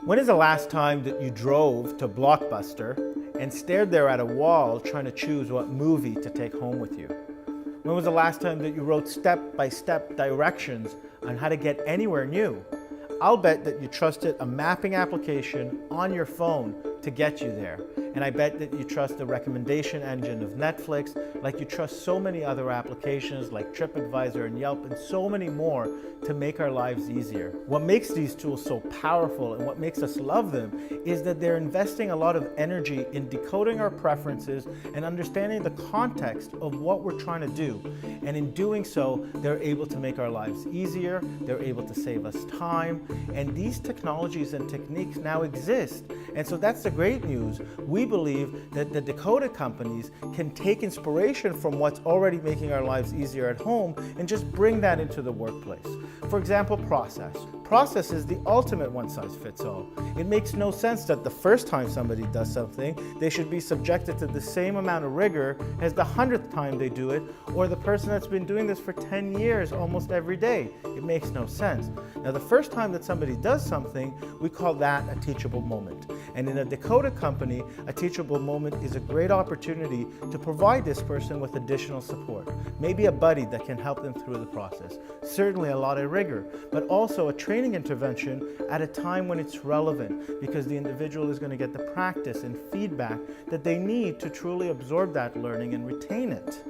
When is the last time that you drove to Blockbuster and stared there at a wall trying to choose what movie to take home with you? When was the last time that you wrote step-by-step directions on how to get anywhere new? I'll bet that you trusted a mapping application on your phone to get you there. And I bet that you trust the recommendation engine of Netflix, like you trust so many other applications like TripAdvisor and Yelp and so many more to make our lives easier. What makes these tools so powerful and what makes us love them is that they're investing a lot of energy in decoding our preferences and understanding the context of what we're trying to do. And in doing so, they're able to make our lives easier, they're able to save us time, and these technologies and techniques now exist. And so that's the great news. We believe that the Decoded companies can take inspiration from what's already making our lives easier at home and just bring that into the workplace. For example, process. Process is the ultimate one-size-fits-all. It makes no sense that the first time somebody does something, they should be subjected to the same amount of rigor as the 100th time they do it, or the person that's been doing this for 10 years almost every day. It makes no sense. Now, the first time that somebody does something, we call that a teachable moment. And in a Decoded company, a teachable moment is a great opportunity to provide this person with additional support. Maybe a buddy that can help them through the process. Certainly a lot of rigor, but also a training intervention at a time when it's relevant, because the individual is going to get the practice and feedback that they need to truly absorb that learning and retain it.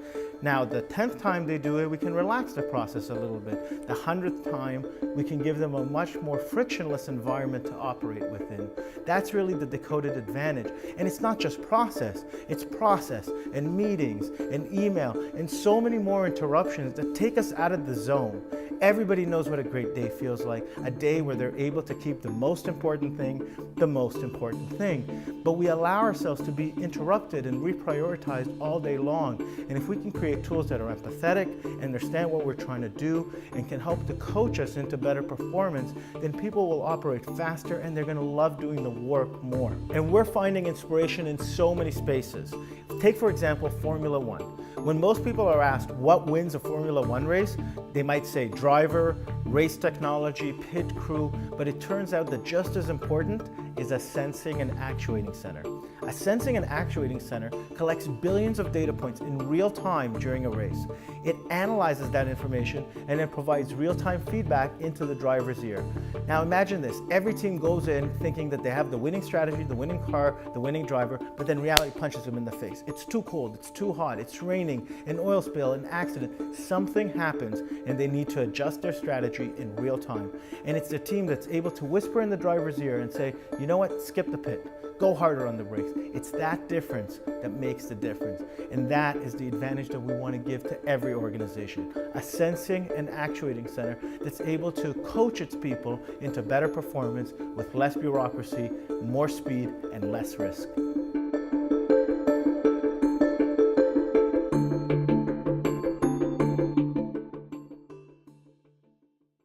Now, the 10th time they do it, we can relax the process a little bit. The 100th time, we can give them a much more frictionless environment to operate within. That's really the Decoded advantage. And it's not just process, it's process and meetings and email and so many more interruptions that take us out of the zone. Everybody knows what a great day feels like, a day where they're able to keep the most important thing the most important thing. But we allow ourselves to be interrupted and reprioritized all day long. And if we can create tools that are empathetic, understand what we're trying to do, and can help to coach us into better performance, then people will operate faster and they're going to love doing the work more. And we're finding inspiration in so many spaces. Take, for example, Formula One. When most people are asked what wins a Formula One race, they might say driver, race technology, pit crew, but it turns out that just as important is a sensing and actuating center. A sensing and actuating center collects billions of data points in real time during a race. It analyzes that information and then provides real-time feedback into the driver's ear. Now imagine this, every team goes in thinking that they have the winning strategy, the winning car, the winning driver, but then reality punches them in the face. It's too cold, it's too hot, it's raining, an oil spill, an accident, something happens and they need to adjust their strategy in real time. And it's the team that's able to whisper in the driver's ear and say, you know what, skip the pit. Go harder on the brakes. It's that difference that makes the difference. And that is the advantage that we want to give to every organization. A sensing and actuating center that's able to coach its people into better performance with less bureaucracy, more speed, and less risk.